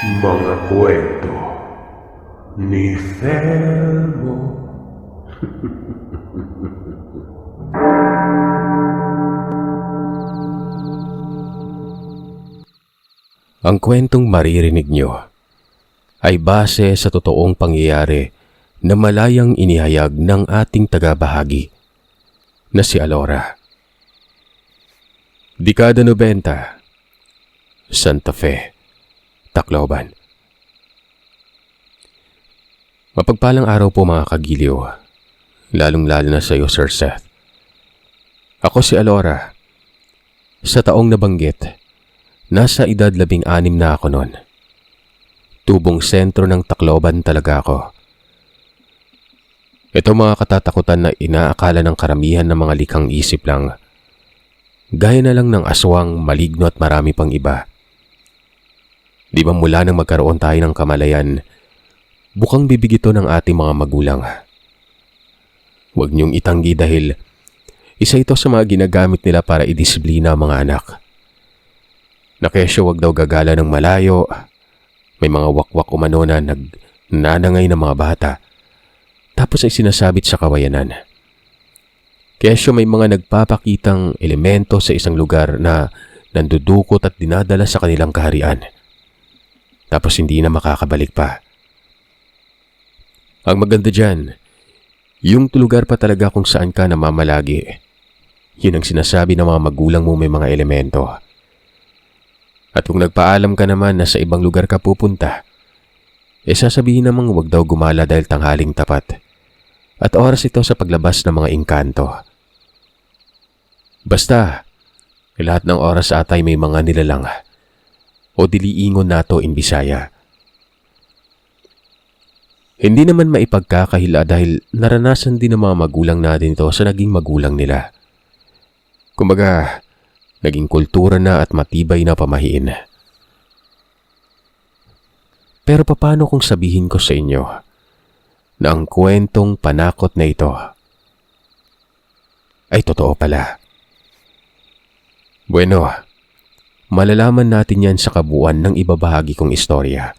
Mga kwento ni Felmo. Ang kwentong maririnig nyo ay base sa totoong pangyayari na malayang inihayag ng ating tagabahagi na si Alora. Dekada 90, Santa Fe, Tacloban. Mapagpalang araw po mga kagiliw, lalong-lalo na sa iyo, Sir Seth. Ako si Alora. Sa taong nabanggit, nasa edad 16 na ako noon. Tubong sentro ng Tacloban talaga ako. Ito mga katatakutan na inaakala ng karamihan ng mga likhang isip lang. Gaya na lang ng aswang, maligno at marami pang iba. Di ba mula nang magkaroon tayo ng kamalayan, bukang bibig ito ng ating mga magulang. Huwag niyong itanggi dahil isa ito sa mga ginagamit nila para idisiplina ang mga anak. Na kesyo wag daw gagala ng malayo, may mga wakwak umano na nagnanangay ng mga bata, tapos ay sinasabit sa kawayanan. Kesyo may mga nagpapakitang elemento sa isang lugar na nandudukot at dinadala sa kanilang kaharian. Tapos hindi na makakabalik pa. Ang maganda dyan, yung lugar pa talaga kung saan ka namamalagi. Yun ang sinasabi ng mga magulang mo may mga elemento. At kung nagpaalam ka naman na sa ibang lugar ka pupunta, sasabihin namang huwag daw gumala dahil tanghaling tapat. At oras ito sa paglabas ng mga engkanto. Basta, lahat ng oras atay may mga nilalang o diliingon nato in Bisaya. Hindi naman maipagkakahila dahil naranasan din ng mga magulang natin ito sa naging magulang nila. Kumbaga, naging kultura na at matibay na pamahiin. Pero paano kung sabihin ko sa inyo na ang kwentong panakot na ito ay totoo pala? Bueno, malalaman natin yan sa kabuuan ng ibabahagi kong istorya.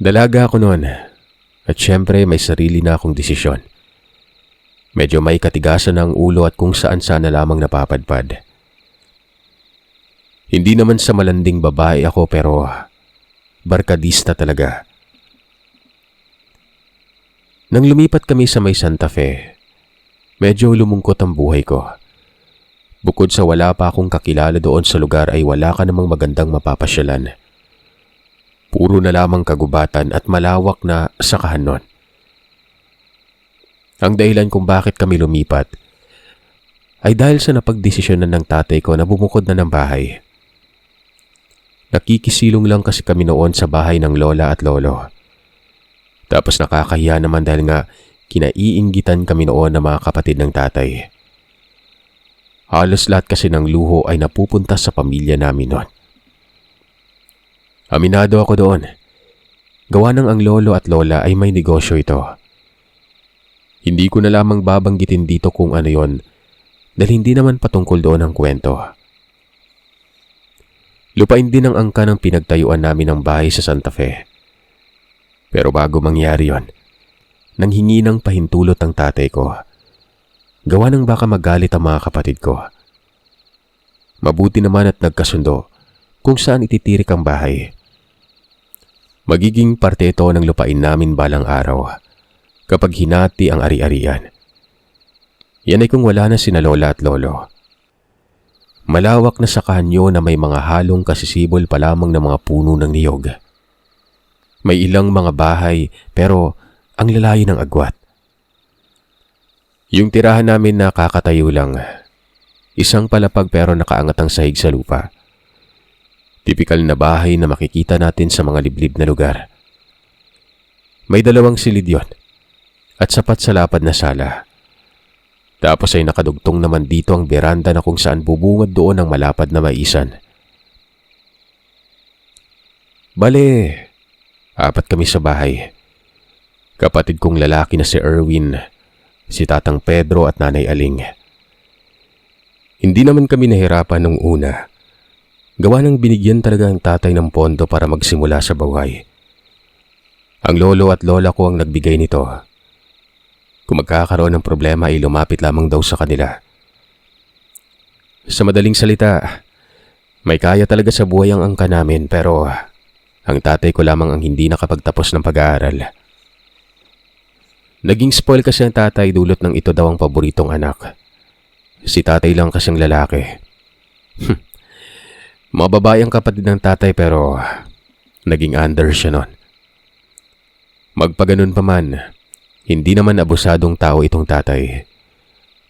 Dalaga ako noon at syempre may sarili na akong desisyon. Medyo may katigasan ang ulo at kung saan sana lamang napapadpad. Hindi naman sa malanding babae ako pero barkadista talaga. Nang lumipat kami sa may Santa Fe, medyo lumungkot ang buhay ko. Bukod sa wala pa akong kakilala doon sa lugar ay wala ka namang magandang mapapasyalan. Puro na lamang kagubatan at malawak na sakahan nun. Ang dahilan kung bakit kami lumipat ay dahil sa napagdesisyonan ng tatay ko na bumukod na ng bahay. Nakikisilong lang kasi kami noon sa bahay ng lola at lolo. Tapos nakakahiya naman dahil nga kinaiinggitan kami noon ng mga kapatid ng tatay. Halos lahat kasi ng luho ay napupunta sa pamilya namin noon. Aminado ako doon. Gawa ng ang lolo at lola ay may negosyo ito. Hindi ko na lamang babanggitin dito kung ano yon dahil hindi naman patungkol doon ang kwento. Lupain din ang angka ng pinagtayuan namin ng bahay sa Santa Fe. Pero bago mangyari yon, nanghingi ng pahintulot ang tatay ko. Gawa ng baka magalit ang mga kapatid ko. Mabuti naman at nagkasundo kung saan ititirik ang bahay. Magiging parte ito ng lupain namin balang araw kapag hinati ang ari-arian. Yan ay kung wala na sina lola at lolo. Malawak na sakahan yun na may mga halong kasisibol pa lamang ng mga puno ng niyog. May ilang mga bahay pero ang lalayo ng agwat. Yung tirahan namin na kakatayo lang, isang palapag pero nakaangat ang sahig sa lupa. Tipikal na bahay na makikita natin sa mga liblib na lugar. May 2 silid yon at sapat sa lapad na sala. Tapos ay nakadugtong naman dito ang beranda na kung saan bubungad doon ang malapad na maisan. Bale, 4 kami sa bahay. Kapatid kong lalaki na si Erwin, si Tatang Pedro at Nanay Aling. Hindi naman kami nahirapan nung una Gawa ng binigyan talaga ang tatay ng pondo para magsimula sa buhay. Ang lolo at lola ko ang nagbigay nito. Kung magkakaroon ng problema ay lumapit lamang daw sa kanila. Sa madaling salita, may kaya talaga sa buhay ang angka namin pero ang tatay ko lamang ang hindi nakapagtapos ng pag-aaral. Naging spoil kasi ang tatay dulot ng ito daw ang paboritong anak. Si tatay lang kasing lalaki. Mga babae ang kapatid ng tatay pero naging under siya nun. Magpaganon pa man, hindi naman abusadong tao itong tatay.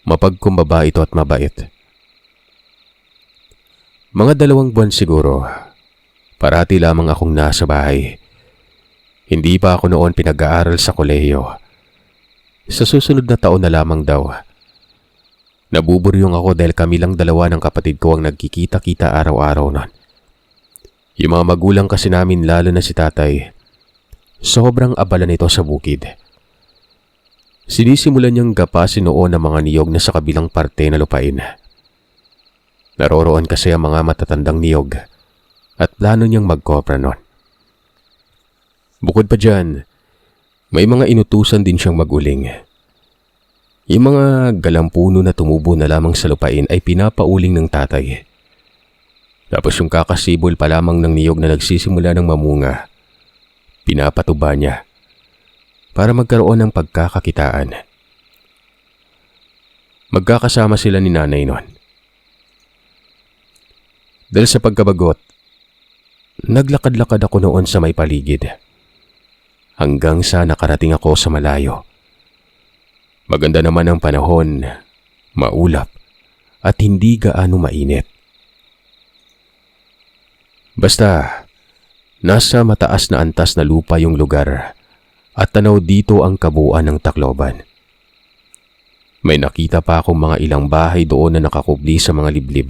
Mapagkumbaba ito at mabait. Mga 2 buwan siguro, parati lamang akong nasa bahay. Hindi pa ako noon pinag-aaral sa kolehiyo. Sa susunod na taon na lamang daw. Nabuburyong ako dahil kami lang 2 ng kapatid ko ang nagkikita-kita araw-araw nun. Yung mga magulang kasi namin lalo na si tatay, sobrang abala nito sa bukid. Sinisimulan niyang gapasin noon ang mga niyog na sa kabilang parte na lupain. Naroroon kasi ang mga matatandang niyog at plano niyang magkopra nun. Bukod pa dyan, may mga inutusan din siyang maguling. Yung mga galampuno na tumubo na lamang sa lupain ay pinapauling ng tatay. Tapos yung kakasibol pa lamang ng niyog na nagsisimula ng mamunga, pinapatuba niya para magkaroon ng pagkakakitaan. Magkakasama sila ni nanay nun. Dahil sa pagkabagot, naglakad-lakad ako noon sa may paligid. Hanggang sa nakarating ako sa malayo. Maganda naman ang panahon, maulap, at hindi gaano mainit. Basta, nasa mataas na antas na lupa yung lugar at tanaw dito ang kabuuan ng Tacloban. May nakita pa akong mga ilang bahay doon na nakakubli sa mga liblib.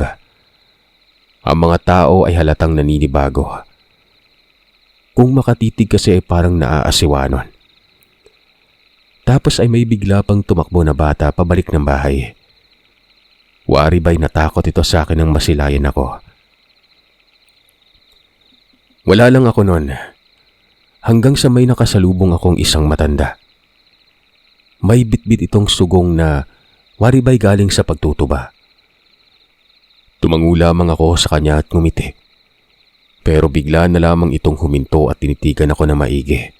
Ang mga tao ay halatang naninibago. Kung makatitig kasi ay parang naaasiwanon. Tapos ay may bigla pang tumakbo na bata pabalik ng bahay. Wari ba'y natakot ito sa akin nang masilayan ako. Wala lang ako nun. Hanggang sa may nakasalubong akong isang matanda. May bitbit itong sugong na wari ba'y galing sa pagtutuba. Tumango lamang ako sa kanya at ngumiti. Pero bigla na lamang itong huminto at tinitigan ako na maigi.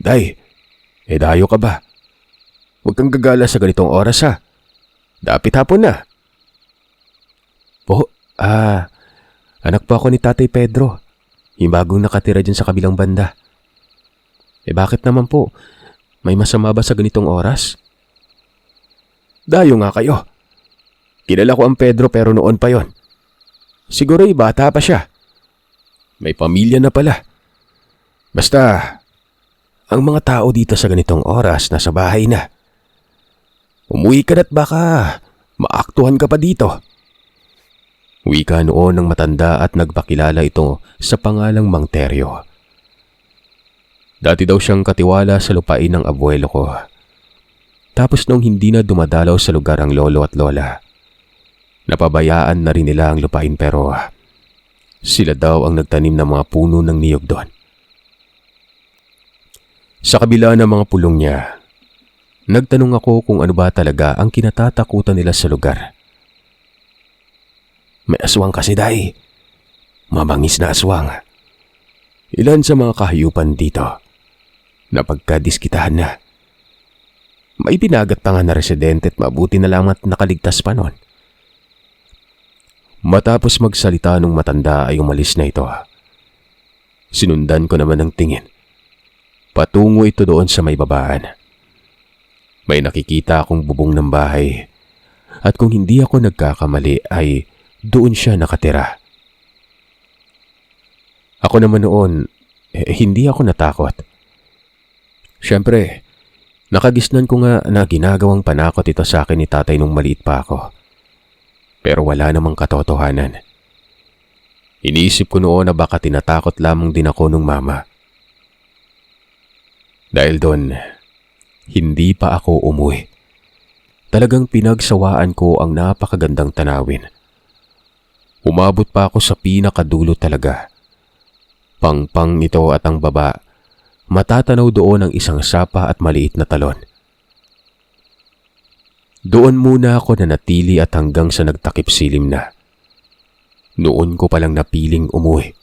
Day, dayo ka ba? Huwag kang gagala sa ganitong oras ha. Dapit hapon na. Anak po ako ni Tatay Pedro. Yung bagong nakatira dyan sa kabilang banda. Bakit naman po? May masama ba sa ganitong oras? Dayo nga kayo. Kilala ko ang Pedro pero noon pa yon. Siguro bata pa siya. May pamilya na pala. Basta, ang mga tao dito sa ganitong oras nasa bahay na. Umuwi ka na't baka maaktuhan ka pa dito. Wika noon ng matanda at nagpakilala ito sa pangalang Mang Teryo. Dati daw siyang katiwala sa lupain ng abuelo ko. Tapos nung hindi na dumadalaw sa lugar ang lolo at lola, napabayaan na rin nila ang lupain pero sila daw ang nagtanim ng mga puno ng niyog doon. Sa kabila ng mga pulong niya, nagtanong ako kung ano ba talaga ang kinatatakutan nila sa lugar. May aswang kasi day. Mabangis na aswang. Ilan sa mga kahayupan dito na pagkadiskitahan na. May binagat pa nga na residente at mabuti na lang at nakaligtas pa nun. Matapos magsalita nung matanda ay umalis na ito. Sinundan ko naman ng tingin. Patungo ito doon sa may babaan. May nakikita akong bubong ng bahay at kung hindi ako nagkakamali ay doon siya nakatira. Ako naman noon, hindi ako natakot. Siyempre, nakagisnan ko nga na ginagawang panakot ito sa akin ni tatay nung maliit pa ako. Pero wala namang katotohanan. Iniisip ko noon na baka tinatakot lamang din ako nung mama. Dahil doon, hindi pa ako umuwi. Talagang pinagsawaan ko ang napakagandang tanawin. Umabot pa ako sa pinakadulo talaga. Pangpang ito at ang baba, matatanaw doon ang isang sapa at maliit na talon. Doon muna ako nanatili at hanggang sa nagtakip silim na. Noon ko palang napiling umuwi.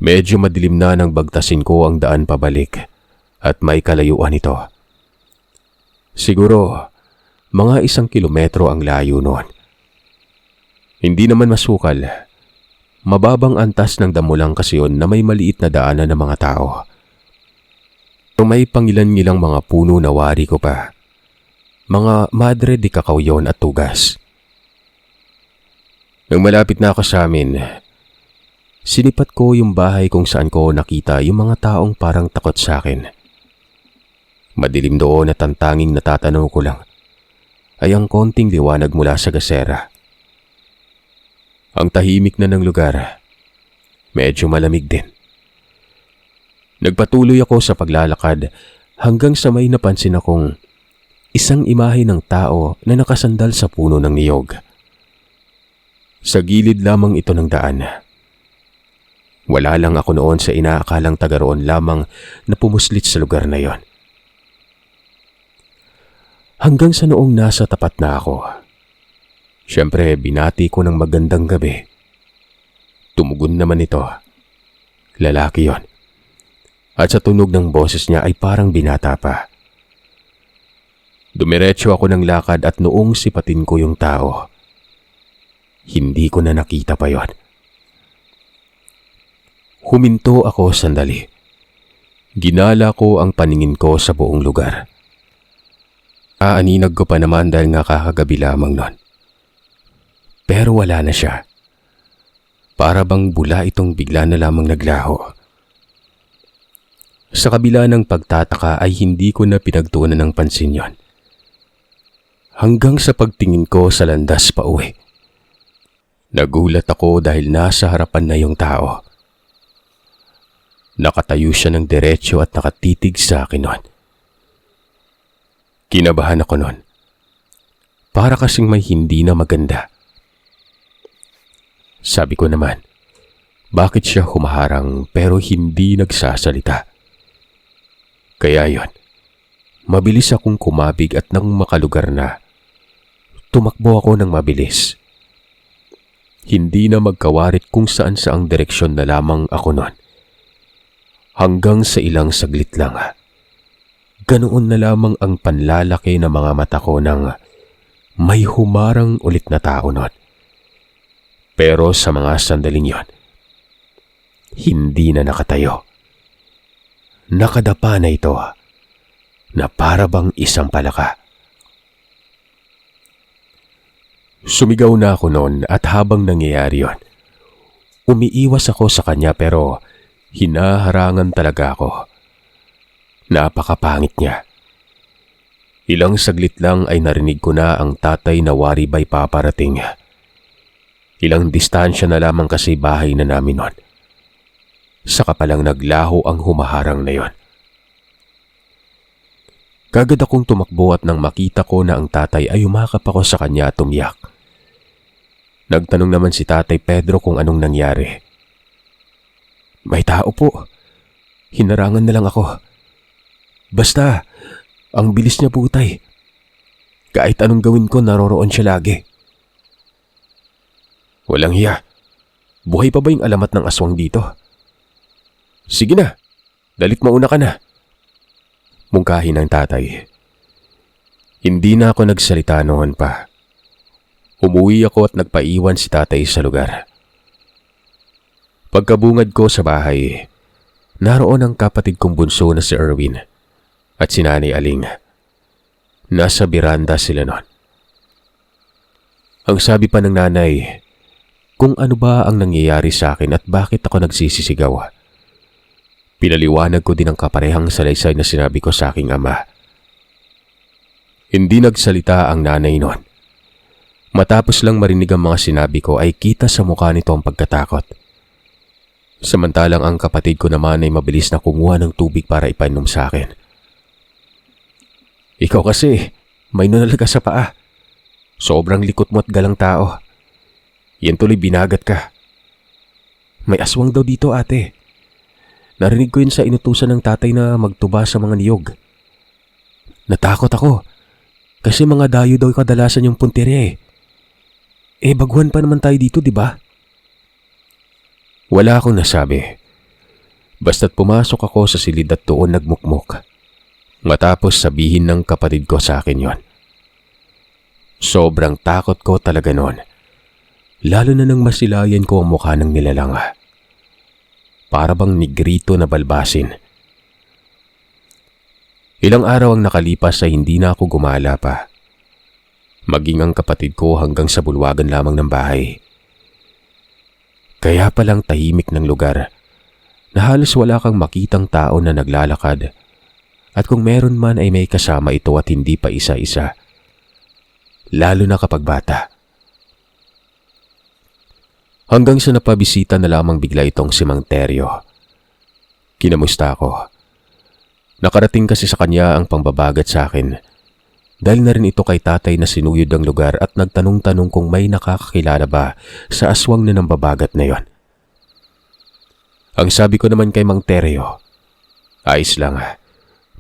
Medyo madilim na nang bagtasin ko ang daan pabalik at may kalayuan ito. Siguro, mga 1 kilometro ang layo noon. Hindi naman masukal. Mababang antas ng damo lang kasi yun na may maliit na daanan ng mga tao. May pangilan-ngilang mga puno na wari ko pa. Mga madre de cacao yon at tugas. Nang malapit na ako sa amin, sinipat ko yung bahay kung saan ko nakita yung mga taong parang takot sa akin. Madilim doon at ang tanging natatanaw ko lang ay ang konting liwanag mula sa gasera. Ang tahimik na ng lugar, medyo malamig din. Nagpatuloy ako sa paglalakad hanggang sa may napansin akong isang imahe ng tao na nakasandal sa puno ng niyog. Sa gilid lamang ito ng daan. Wala lang ako noon sa inaakalang taga roon lamang na pumuslit sa lugar na yon. Hanggang sa noong nasa tapat na ako. Siyempre, binati ko ng magandang gabi. Tumugon naman ito. Lalaki yon. At sa tunog ng boses niya ay parang binata pa. Dumiretso ako ng lakad at noong sipatin ko yung tao, hindi ko na nakita pa yon. Huminto ako sandali. Ginala ko ang paningin ko sa buong lugar. Aaninag ko pa naman dahil nga kakagabi lamang nun. Pero wala na siya. Para bang bula itong bigla na lamang naglaho. Sa kabila ng pagtataka ay hindi ko na pinagtuunan ng pansin yon. Hanggang sa pagtingin ko sa landas pa uwi. Nagulat ako dahil nasa harapan na yung tao. Nakatayo siya ng diretsyo at nakatitig sa akin noon. Kinabahan ako noon. Para kasing may hindi na maganda. Sabi ko naman, bakit siya humaharang pero hindi nagsasalita? Kaya yon, mabilis akong kumabig at nang makalugar na, tumakbo ako ng mabilis. Hindi na magkawarit kung saan-saang direksyon na lamang ako noon. Hanggang sa ilang saglit lang, ganoon na lamang ang panlalaki ng mga mata ko nang may humarang ulit na tao noon. Pero sa mga sandaling yon, hindi na nakatayo. Nakadapa na ito na para bang isang palaka. Sumigaw na ako noon at habang nangyayari yon, umiiwas ako sa kanya pero hinaharangan talaga ako. Napakapangit niya. Ilang saglit lang ay narinig ko na ang tatay na wari ba'y paparating. Ilang distansya na lamang kasi bahay na namin noon. Saka palang naglaho ang humaharang na yon. Kagad akong tumakbo at nang makita ko na ang tatay ay umakap ako sa kanya at umiyak. Nagtanong naman si Tatay Pedro kung anong nangyari. May tao po. Hinarangan na lang ako. Basta, ang bilis niya putay. Kahit anong gawin ko, naroroon siya lagi. Walang hiya. Buhay pa ba yung alamat ng aswang dito? Sige na, dalit mauna ka na. Mungkahi ng tatay. Hindi na ako nagsalita noon pa. Umuwi ako at nagpaiwan si tatay sa lugar. Pagkabungad ko sa bahay, naroon ang kapatid kong bunso na si Erwin at si Nanay Aling. Nasa biranda sila noon. Ang sabi pa ng nanay, kung ano ba ang nangyayari sa akin at bakit ako nagsisisigaw. Pinaliwanag ko din ang kaparehang salaysay na sinabi ko sa aking ama. Hindi nagsalita ang nanay noon. Matapos lang marinig ang mga sinabi ko ay kita sa mukha nito ang pagkatakot. Samantalang ang kapatid ko naman ay mabilis na kumuha ng tubig para ipainom sa akin. Ikaw kasi, may nunal ka sa paa. Sobrang likot mo at galang tao. Yan tuloy binagat ka. May aswang daw dito, ate. Narinig ko yun sa inutusan ng tatay na magtuba sa mga niyog. Natakot ako. Kasi mga dayo daw kadalasan yung puntirya eh. Baguhan pa naman tayo dito, di ba? Wala akong nasabi. Basta't pumasok ako sa silid at doon nagmukmok. Matapos sabihin ng kapatid ko sa akin yon. Sobrang takot ko talaga noon. Lalo na nang masilayan ko ang mukha ng nilalang. Para bang nigrito na balbasin. Ilang araw ang nakalipas ay hindi na ako gumala pa. Maging ang kapatid ko hanggang sa bulwagan lamang ng bahay. Kaya palang tahimik ng lugar na halos wala kang makitang tao na naglalakad at kung meron man ay may kasama ito at hindi pa isa-isa. Lalo na kapag bata. Hanggang sa napabisita na lamang bigla itong si Mang Teryo. Kinamusta ako. Nakarating kasi sa kanya ang pambabagat sa akin. Dahil na rin ito kay tatay na sinuyod ang lugar at nagtanong-tanong kung may nakakakilala ba sa aswang na nambabagat na yon. Ang sabi ko naman kay Mang Teryo, ayos lang,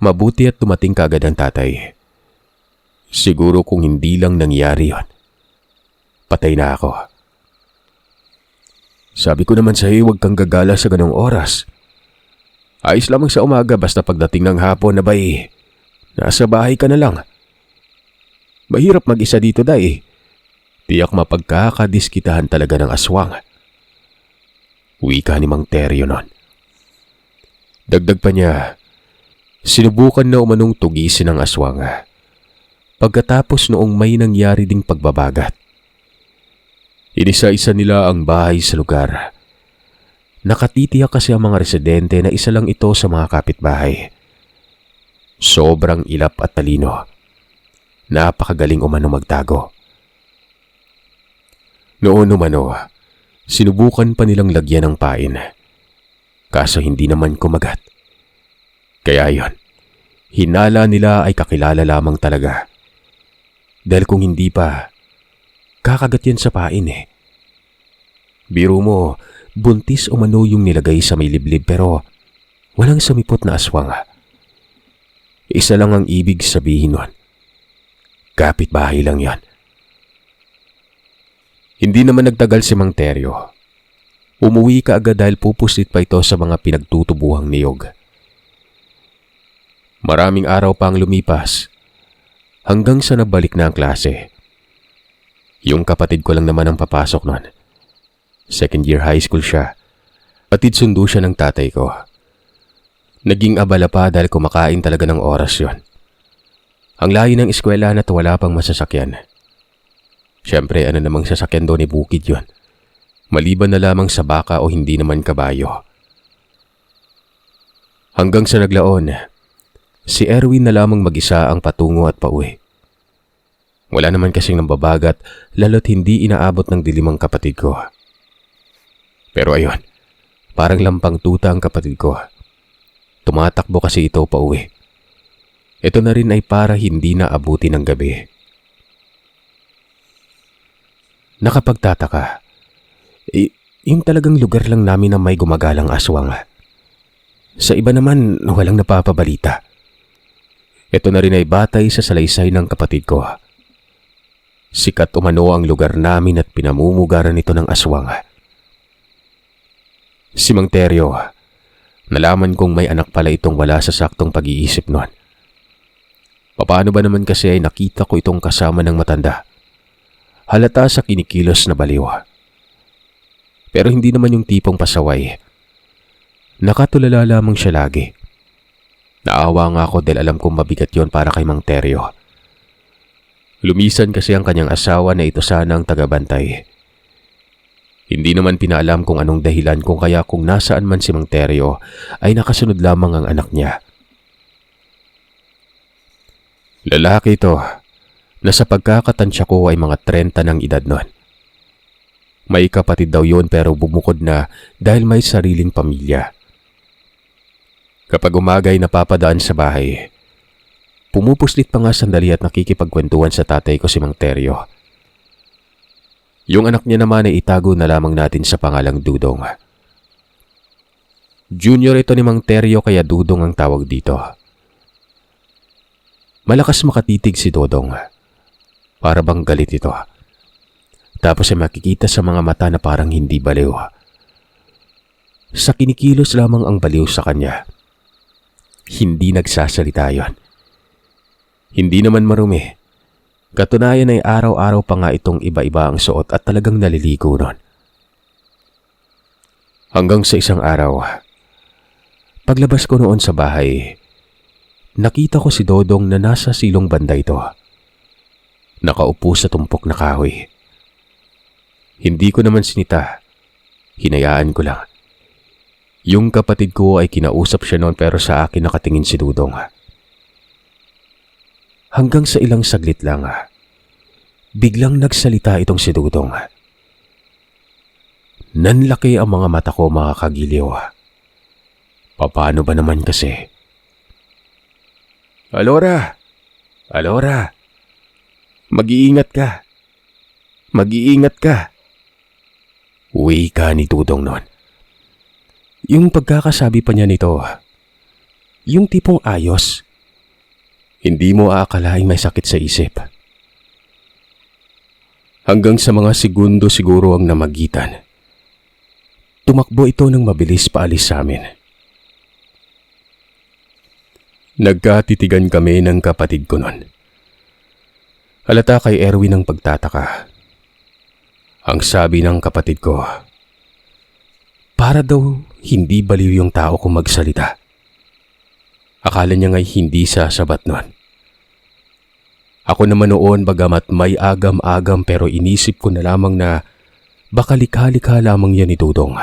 mabuti at tumating kaagad ang tatay. Siguro kung hindi lang nangyari yon, patay na ako. Sabi ko naman sa iyo, huwag kang gagala sa ganong oras. Ayos lamang sa umaga basta pagdating ng hapon na ba'y nasa bahay ka na lang. Mahirap mag-isa dito day. Tiyak mapagkakadiskitahan talaga ng aswang. Wika ni Mang Teryo nun. Dagdag pa niya, sinubukan na umanong tugisin ng aswang. Pagkatapos noong may nangyari ding pagbabagat. Inisa-isa nila ang bahay sa lugar. Nakatitiyak kasi ang mga residente na isa lang ito sa mga kapitbahay. Sobrang ilap at talino. Napakagaling umano magtago. Noon umano, sinubukan pa nilang lagyan ng pain. Kaso hindi naman kumagat. Kaya yon, hinala nila ay kakilala lamang talaga. Dahil kung hindi pa, kakagat yan sa pain eh. Biro mo, buntis umano yung nilagay sa may liblib pero walang sumipot na aswang. Isa lang ang ibig sabihin nun. Kapitbahay lang yan. Hindi naman nagtagal si Mang Teryo. Umuwi ka agad dahil pupusit pa ito sa mga pinagtutubuhang niyog. Maraming araw pa ang lumipas hanggang sa nabalik na ang klase. Yung kapatid ko lang naman ang papasok nun. Second year high school siya. Atid sundo siya ng tatay ko. Naging abala pa dahil kumakain talaga ng oras yon. Ang layo ng eskwela at wala pang masasakyan. Siyempre ano namang sasakyan doon ni bukid yon. Maliban na lamang sa baka o hindi naman kabayo. Hanggang sa naglaon, si Erwin na lamang mag-isa ang patungo at pauwi. Wala naman kasing nambabagat lalo't hindi inaabot ng dilim ang kapatid ko. Pero ayun, parang lampang tuta ang kapatid ko. Tumatakbo kasi ito pauwi. Ito na rin ay para hindi na abuti ng gabi. Nakapagtataka, yung talagang lugar lang namin na may gumagalang aswang. Sa iba naman, walang napapabalita. Ito na rin ay batay sa salaysay ng kapatid ko. Sikat umano ang lugar namin at pinamumugaran ito ng aswang. Si Mang Teryo, nalaman kong may anak pala itong wala sa saktong pag-iisip nun. Paano ba naman kasi ay nakita ko itong kasama ng matanda. Halata sa kinikilos na baliw. Pero hindi naman yung tipong pasaway. Nakatulala lamang siya lagi. Naawa nga ako dahil alam kong mabigat yon para kay Mang Teryo. Lumisan kasi ang kanyang asawa na ito sana ang tagabantay. Hindi naman pinaalam kung anong dahilan kung kaya kung nasaan man si Mang Teryo ay nakasunod lamang ang anak niya. Lalaki ito na sa pagkakatansya ko ay mga 30 ng edad nun. May kapatid daw yun pero bumukod na dahil may sariling pamilya. Kapag umaga ay napapadaan sa bahay, pumupuslit pa nga sandali at nakikipagkwentuhan sa tatay ko si Mang Teryo. Yung anak niya naman ay itago na lamang natin sa pangalang Dudong. Junior ito ni Mang Teryo kaya Dudong ang tawag dito. Malakas makatitig si Dodong. Para bang galit ito. Tapos ay makikita sa mga mata na parang hindi baliw. Sa kinikilos lamang ang baliw sa kanya. Hindi nagsasalita yon. Hindi naman marumi. Katunayan ay araw-araw pa nga itong iba-iba ang suot at talagang naliligo nun. Hanggang sa isang araw, paglabas ko noon sa bahay, nakita ko si Dodong na nasa silong banda ito. Nakaupo sa tumpok na kahoy. Hindi ko naman sinita. Hinayaan ko lang. Yung kapatid ko ay kinausap siya noon pero sa akin nakatingin si Dudong. Hanggang sa ilang saglit lang, biglang nagsalita itong si Dudong. Nanlaki ang mga mata ko, mga kagiliw. Paano ba naman kasi? Alora! Alora! Mag-iingat ka! Mag-iingat ka! Uwi ka ni Dudong noon. Yung pagkakasabi pa niya nito, yung tipong ayos. Hindi mo aakalaing may sakit sa isip. Hanggang sa mga segundo siguro ang namagitan. Tumakbo ito ng mabilis paalis sa amin. Nagkatitigan kami ng kapatid ko nun. Halata kay Erwin ang pagtataka. Ang sabi ng kapatid ko, para daw hindi baliw yung tao kung magsalita. Akala niya nga'y hindi sasabat nun. Ako naman noon bagamat may agam-agam pero inisip ko na lamang na baka likha-likha lamang yan ni Dudong.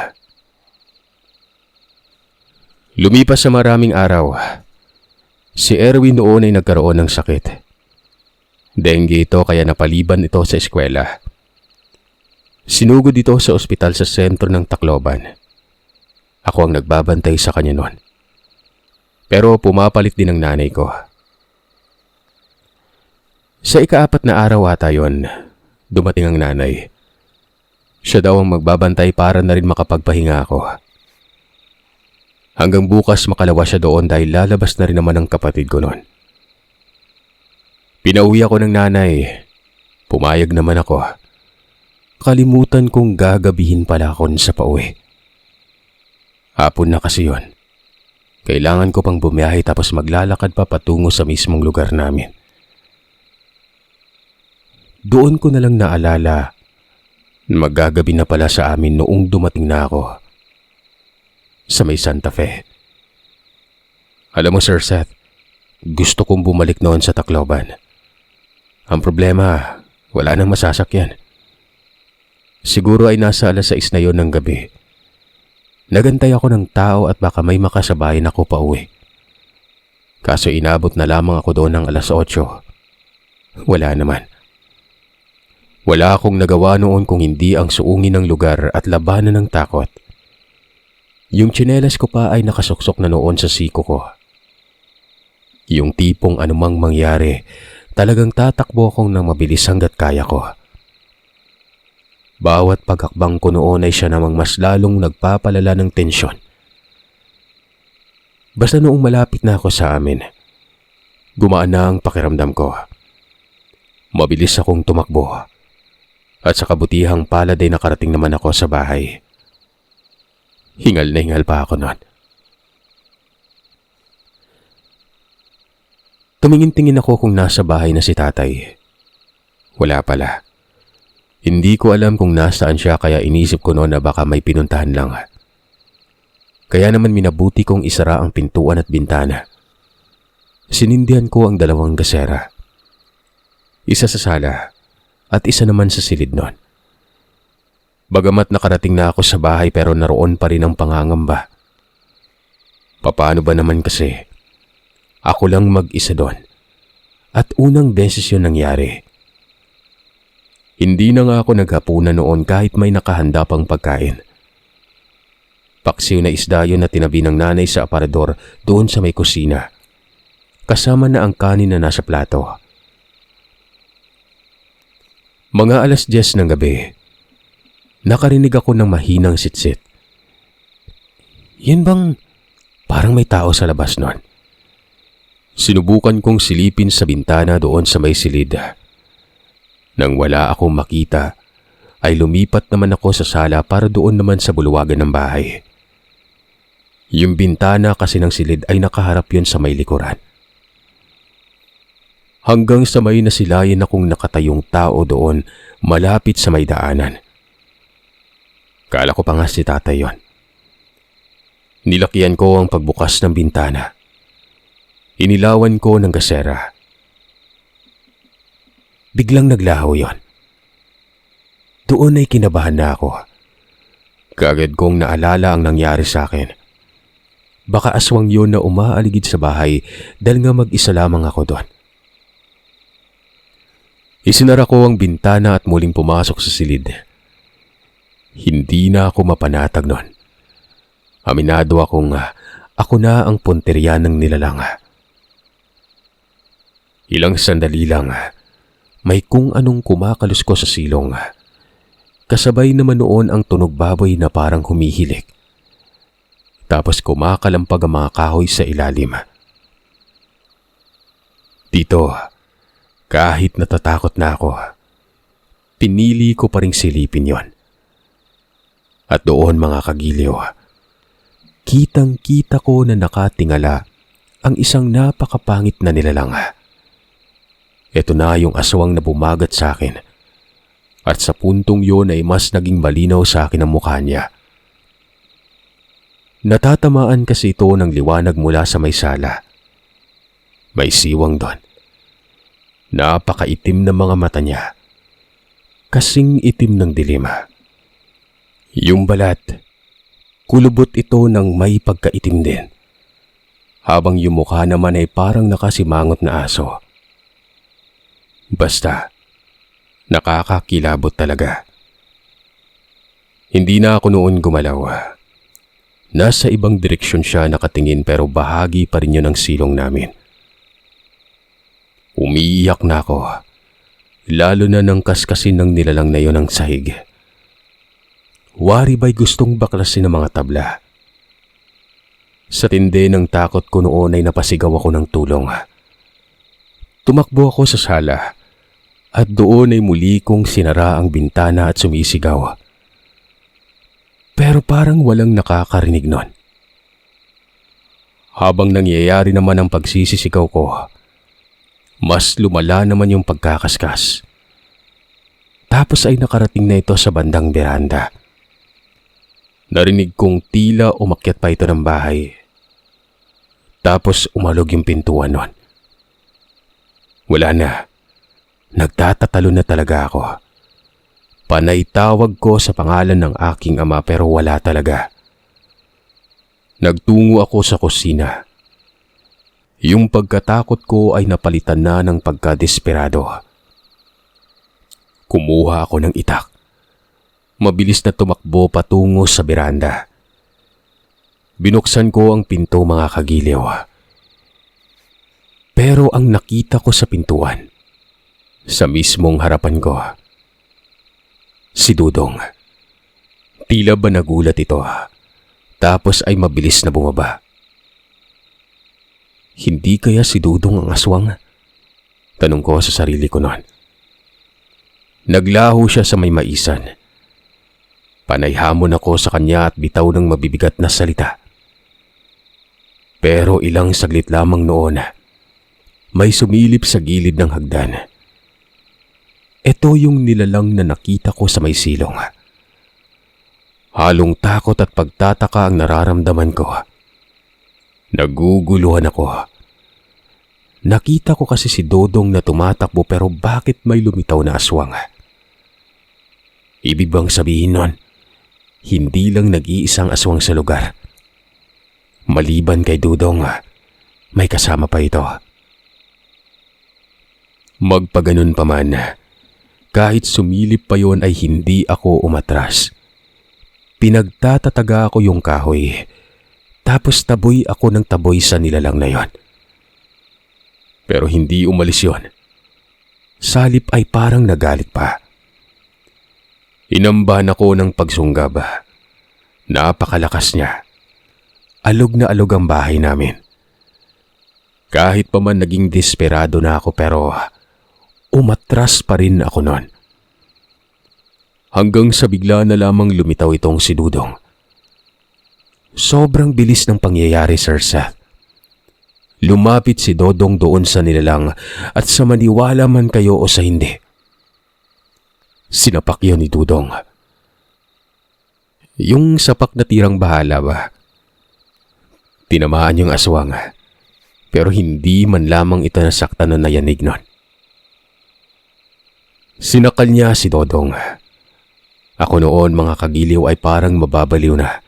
Lumipas sa maraming araw, si Erwin noon ay nagkaroon ng sakit. Dengue ito kaya napaliban ito sa eskwela. Sinugod ito sa ospital sa sentro ng Tacloban. Ako ang nagbabantay sa kanya noon. Pero pumapalit din ang nanay ko. Sa ika-4 na araw ata yun, dumating ang nanay. Siya daw ang magbabantay para na rin makapagpahinga ako. Hanggang bukas makalawa siya doon dahil lalabas na rin naman ang kapatid ko noon. Pinauwi ako ng nanay. Pumayag naman ako. Kalimutan kong gagabihin pala ako sa pauwi. Hapon na kasi yon. Kailangan ko pang bumiyahe tapos maglalakad pa patungo sa mismong lugar namin. Doon ko na lang naalala na maggagabi na pala sa amin noong dumating na ako sa may Santa Fe. Alam mo Sir Seth, gusto kong bumalik noon sa Tacloban. Ang problema, wala nang masasakyan. Siguro ay nasa 6:00 na yon ng gabi. Nagantay ako ng tao at baka may makasabayan ako pa uwi. Kaso inabot na lamang ako doon ng 8:00. Wala naman. Wala akong nagawa noon kung hindi ang suungin ng lugar at labanan ng takot. Yung tsinelas ko pa ay nakasuksok na noon sa siko ko. Yung tipong anumang mangyari, talagang tatakbo akong nang mabilis hanggat kaya ko. Bawat pagkakbang ko noon ay siya namang mas lalong nagpapalala ng tensyon. Basta noong malapit na ako sa amin, gumaan na ang pakiramdam ko. Mabilis akong tumakbo at sa kabutihang palad ay nakarating naman ako sa bahay. Hingal na hingal pa ako noon. Tumingin-tingin ako kung nasa bahay na si tatay. Wala pala. Hindi ko alam kung nasaan siya kaya inisip ko noon na baka may pinuntahan lang. Kaya naman minabuti kong isara ang pintuan at bintana. Sinindihan ko ang 2 gasera. Isa sa sala at isa naman sa silid noon. Bagamat nakarating na ako sa bahay pero naroon pa rin ang pangangamba. Paano ba naman kasi? Ako lang mag-isa doon. At unang beses yun nangyari. Hindi na nga ako naghapunan noon kahit may nakahanda pang pagkain. Paksiw na isda yun na tinabi ng nanay sa aparador doon sa may kusina. Kasama na ang kanin na nasa plato. Mga 10:00 ng gabi, nakarinig ako ng mahinang sitsit. Yun bang parang may tao sa labas nun? Sinubukan kong silipin sa bintana doon sa may silid. Nang wala akong makita, ay lumipat naman ako sa sala para doon naman sa bulwagan ng bahay. Yung bintana kasi ng silid ay nakaharap yun sa may likuran. Hanggang sa may nasilayan akong nakatayong tao doon malapit sa may daanan. Kala ko pa nga si tatay yon. Nilakihan ko ang pagbukas ng bintana. Inilawan ko ng gasera. Biglang naglaho yon. Doon ay kinabahan na ako. Kaagad kong naalala ang nangyari sa akin. Baka aswang yon na umaaligid sa bahay dahil nga mag-isa lamang ako doon. Isinara ko ang bintana at muling pumasok sa silid. Hindi na ako mapanatag noon. Aminado akong ako na ang punteriya ng nilalang. Ilang sandali lang, may kung anong kumakalusko sa silong. Kasabay naman noon ang tunog baboy na parang humihilik. Tapos kumakalampag ang mga kahoy sa ilalim. Dito, kahit natatakot na ako, pinili ko pa ring silipin yon. At doon mga kagiliw, kitang-kita ko na nakatingala ang isang napakapangit na nilalang. Ito na yung aswang na bumagat sa akin. At sa puntong yon ay mas naging malinaw sa akin ang mukha niya. Natatamaan kasi ito ng liwanag mula sa may sala. May siwang doon. Napakaitim ng mga mata niya. Kasing itim ng dilim. Yung balat, kulubot ito ng may pagkaitim din. Habang yung mukha naman ay parang nakasimangot na aso. Basta, nakakakilabot talaga. Hindi na ako noon gumalaw. Nasa ibang direksyon siya nakatingin pero bahagi pa rin yun ng silong namin. Umiiyak na ako, lalo na nang kaskasin ng nilalang na yon ang sahig. Wari ba'y gustong baklasin ng mga tabla? Sa tindi ng takot ko noon ay napasigaw ako ng tulong. Tumakbo ako sa sala at doon ay muli kong sinara ang bintana at sumisigaw. Pero parang walang nakakarinig nun. Habang nangyayari naman ang pagsisisigaw ko, mas lumala naman yung pagkakaskas. Tapos ay nakarating na ito sa bandang beranda. Narinig kong tila umakyat pa ito ng bahay. Tapos umalog yung pintuan nun. Wala na. Nagtatatalo na talaga ako. Panay tawag ko sa pangalan ng aking ama pero wala talaga. Nagtungo ako sa kusina. Yung pagkatakot ko ay napalitan na ng pagkadesperado. Kumuha ako ng itak. Mabilis na tumakbo patungo sa beranda. Binuksan ko ang pinto mga kagiliw. Pero ang nakita ko sa pintuan, sa mismong harapan ko, si Dudong. Tila ba nagulat ito, tapos ay mabilis na bumaba. Hindi kaya si Dudong ang aswang? Tanong ko sa sarili ko noon. Naglaho siya sa may maisan. Panayhamon ako sa kanya at bitaw ng mabibigat na salita. Pero ilang saglit lamang noon, may sumilip sa gilid ng hagdan. Ito yung nilalang na nakita ko sa may silong. Halong takot at pagtataka ang nararamdaman ko. Naguguluhan ako. Nakita ko kasi si Dodong na tumatakbo pero bakit may lumitaw na aswang? Ibig bang sabihin nun, hindi lang nag-iisang aswang sa lugar. Maliban kay Dudong, may kasama pa ito. Magpaganon pa man, kahit sumilip pa yon ay hindi ako umatras. Pinagtatataga ako yung kahoy, tapos taboy ako ng taboy sa nilalang na yon. Pero hindi umalis yon. Salip ay parang nagalit pa. Inambahan ako ng pagsunggab. Napakalakas niya. Alog na alog ang bahay namin. Kahit pa man naging desperado na ako pero umatras pa rin ako noon. Hanggang sa bigla na lamang lumitaw itong si Dudong. Sobrang bilis ng pangyayari, Sir Seth. Lumapit si Dodong doon sa nilalang at sa maniwala man kayo o sa hindi. Sinapak yun ni Dudong. Yung sapak na tirang bahala ba? Tinamaan yung aswang pero hindi man lamang ito nasaktan na nayanig nun. Sinakal niya si Dodong. Ako noon mga kagiliw ay parang mababaliw na.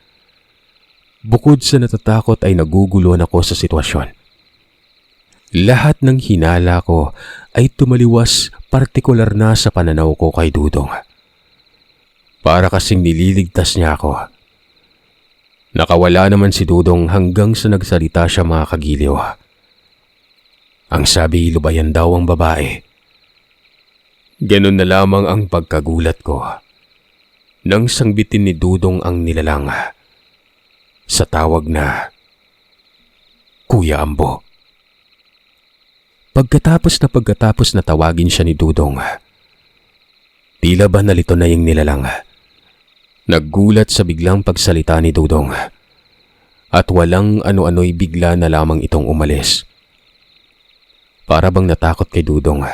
Bukod sa natatakot ay naguguluhan ako sa sitwasyon. Lahat ng hinala ko ay tumaliwas partikular na sa pananaw ko kay Dudong. Para kasing nililigtas niya ako. Nakawala naman si Dudong hanggang sa nagsalita siya mga kagiliw. Ang sabi, lubayan daw ang babae. Ganun na lamang ang pagkagulat ko. Nang sangbitin ni Dudong ang nilalang sa tawag na Kuya Ambo. Pagkatapos na tawagin siya ni Dudong, tila ba nalito na yung nilalang. Naggulat sa biglang pagsalita ni Dudong at walang ano-ano'y bigla na lamang itong umalis. Para bang natakot kay Dudong.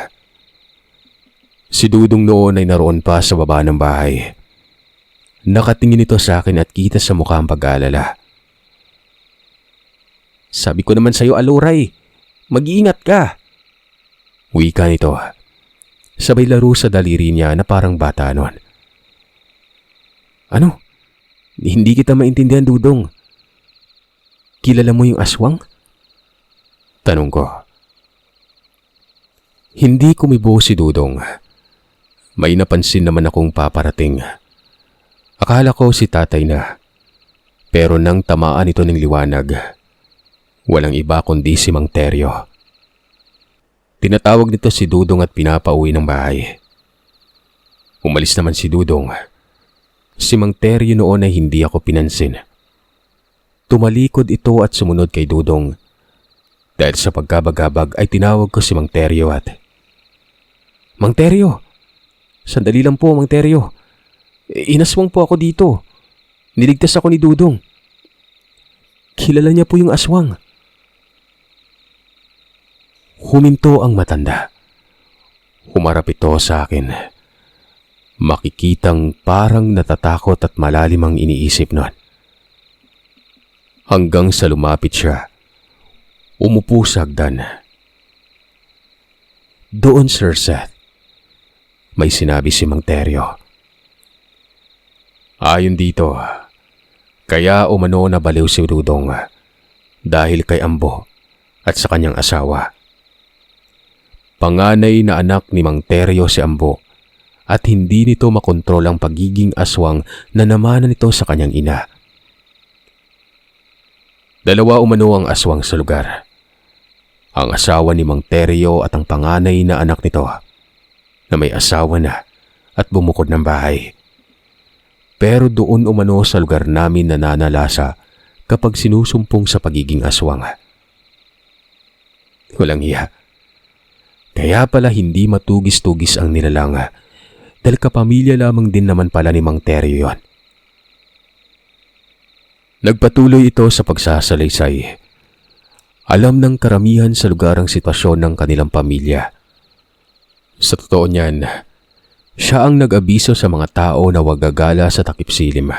Si Dudong noon ay naroon pa sa baba ng bahay. Nakatingin ito sa akin at kita sa mukha ang pag-aalala. Sabi ko naman sa'yo, Aluray, mag-iingat ka. Wika nito. Sabay laro sa daliri niya na parang bata noon. Ano? Hindi kita maintindihan, Dudong. Kilala mo yung aswang? Tanong ko. Hindi kumibo si Dudong. May napansin naman akong paparating. Akala ko si tatay na. Pero nang tamaan ito ng liwanag, walang iba kundi si Mang Teryo. Tinatawag nito si Dudong at pinapauwi ng bahay. Umalis naman si Dudong. Si Mang Teryo noon ay hindi ako pinansin. Tumalikod ito at sumunod kay Dudong. Dahil sa pagkabagabag ay tinawag ko si Mang Teryo at, Mang Teryo! Sandali lang po, Mang Teryo. Inaswang po ako dito. Niligtas ako ni Dudong. Kilala niya po yung aswang. Huminto ang matanda. Humarap ito sa akin. Makikitang parang natatakot at malalim ang iniisip nun. Hanggang sa lumapit siya. Umupo sa hagdan. Doon, Sir Seth, may sinabi si Mang Teryo. Ayon dito, kaya umano na baliw si Dudong dahil kay Ambo at sa kanyang asawa. Panganay na anak ni Mang Teryo si Ambo at hindi nito makontrol ang pagiging aswang na namanan nito sa kanyang ina. Dalawa umano ang aswang sa lugar. Ang asawa ni Mang Teryo at ang panganay na anak nito na may asawa na at bumukod ng bahay. Pero doon umano sa lugar namin nananalasa kapag sinusumpong sa pagiging aswang. Walang iya. Kaya pala hindi matugis-tugis ang nilalang dahil kapamilya lamang din naman pala ni Mang Teryo yon. Nagpatuloy ito sa pagsasalaysay. Alam ng karamihan sa lugar ang sitwasyon ng kanilang pamilya. Sa totoo niyan, siya ang nag-abiso sa mga tao na wag gagala sa takip silim.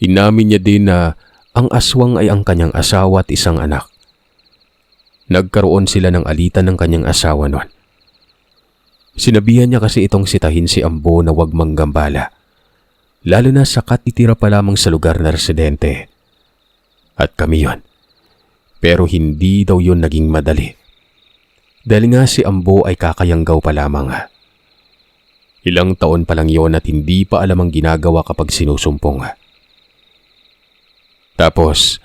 Inamin niya din na ang aswang ay ang kanyang asawa at isang anak. Nagkaroon sila ng alitan ng kanyang asawa noon. Sinabihan niya kasi itong sitahin si Ambo na wag manggambala, lalo na sa katitira pa lamang sa lugar na residente. At kami yon. Pero hindi daw yun naging madali. Dahil nga si Ambo ay kakayanggaw pa lamang. Ilang taon pa lang yon at hindi pa alam ang ginagawa kapag sinusumpong. Tapos,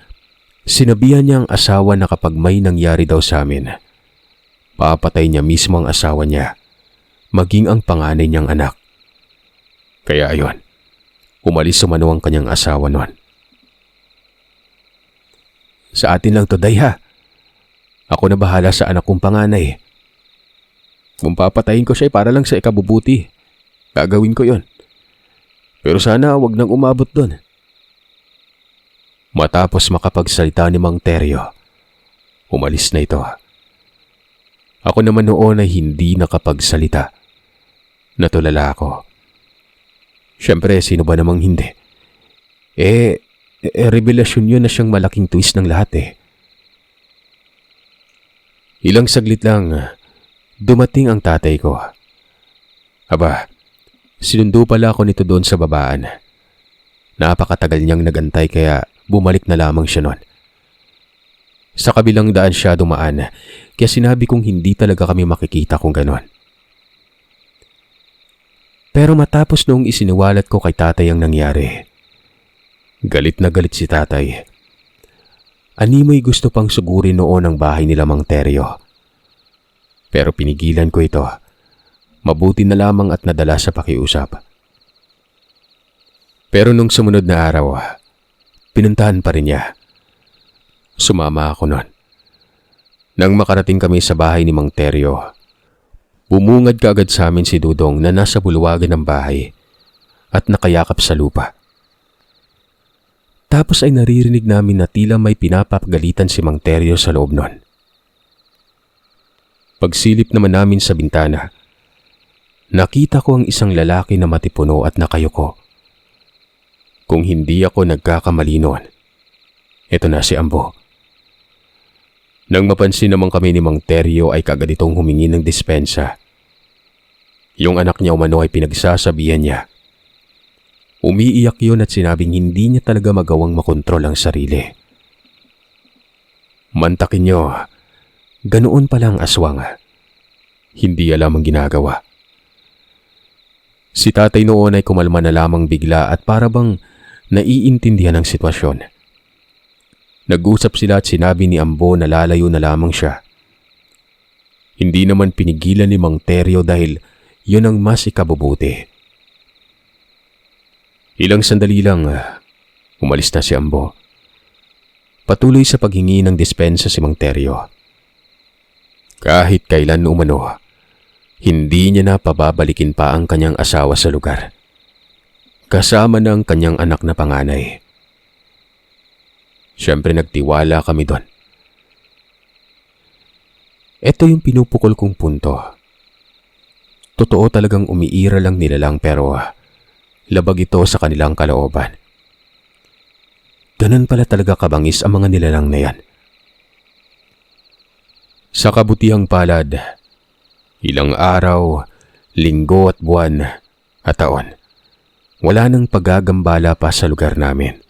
sinabihan niya ang asawa na kapag may nangyari daw sa amin, papatay niya mismo ang asawa niya, maging ang panganay niyang anak. Kaya ayon, umalis umano ang kanyang asawa noon. Sa atin lang to, Day, ha? Ako na bahala sa anak kong panganay. Kung papatayin ko siya para lang sa ikabubuti, gagawin ko yon. Pero sana wag nang umabot doon. Matapos makapagsalita ni Mang Teryo, umalis na ito. Ako naman noon ay hindi nakapagsalita. Natulala ako. Siyempre, sino ba namang hindi? Revelasyon yun na siyang malaking twist ng lahat eh. Ilang saglit lang, dumating ang tatay ko. Aba, sinundo pala ako nito doon sa babaan. Napakatagal niyang nagantay kaya bumalik na lamang siya noon. Sa kabilang daan siya dumaan, kaya sinabi kong hindi talaga kami makikita kung ganon. Pero matapos noong isiniwalat ko kay tatay ang nangyari, galit na galit si tatay. Animoy gusto pang sugurin noon ang bahay nila Mang Teryo. Pero pinigilan ko ito. Mabuti na lamang at nadala sa pakiusap. Pero nung sumunod na araw, pinuntahan pa rin niya. Sumama ako noon. Nang makarating kami sa bahay ni Mang Teryo, bumungad kaagad sa amin si Dudong na nasa bulwagan ng bahay at nakayakap sa lupa. Tapos ay naririnig namin na tila may pinapapagalitan si Mang Teryo sa loob nun. Pagsilip naman namin sa bintana, nakita ko ang isang lalaki na matipuno at nakayuko. Kung hindi ako nagkakamali noon, ito na si Ambo. Nang mapansin naman kami ni Mang Teryo ay kagad itong humingi ng dispensa. Yung anak niya umano ay pinagsasabihan niya. Umiiyak yun at sinabing hindi niya talaga magawang makontrol ang sarili. Mantakin niyo, ganoon pala ang aswang. Hindi alam ang ginagawa. Si tatay noon ay kumalma na lamang bigla at para bang naiintindihan ang sitwasyon. Nag-usap sila at sinabi ni Ambo na lalayo na lamang siya. Hindi naman pinigilan ni Mang Teryo dahil yun ang mas ikabubuti. Ilang sandali lang, umalis na si Ambo. Patuloy sa paghingi ng dispensa si Mang Teryo. Kahit kailan umano, hindi niya na pababalikin pa ang kanyang asawa sa lugar. Kasama na ang kanyang anak na panganay. Siyempre nagtiwala kami doon. Ito yung pinupukol kong punto. Totoo talagang umiira lang nila lang pero labag ito sa kanilang kalooban. Ganun pala talaga kabangis ang mga nilalang na yan. Sa kabutihang palad, ilang araw, linggo at buwan at taon, wala nang paggagambala pa sa lugar namin.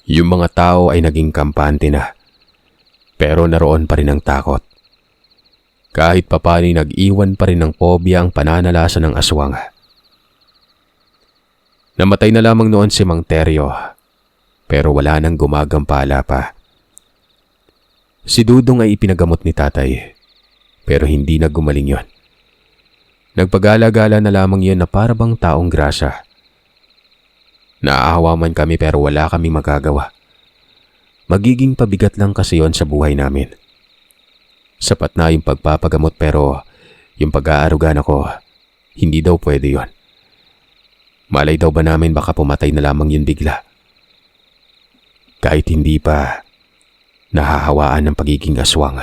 Yung mga tao ay naging kampante na, pero naroon pa rin ang takot. Kahit papani nag-iwan pa rin ng pobya ang pananalasa ng aswang. Namatay na lamang noon si Mang Teryo, pero wala nang gumagampala pa. Si Dudong ay ipinagamot ni tatay, pero hindi na gumaling yon. Nagpagala-gala na lamang yun na para bang taong grasa. Naaawa man kami pero wala kaming magagawa. Magiging pabigat lang kasi yon sa buhay namin. Sapat na yung pagpapagamot pero yung pag-aarugan ako, hindi daw pwede yon. Malay daw ba namin baka pumatay na lamang yun bigla. Kahit hindi pa, nahahawaan ng pagiging aswang.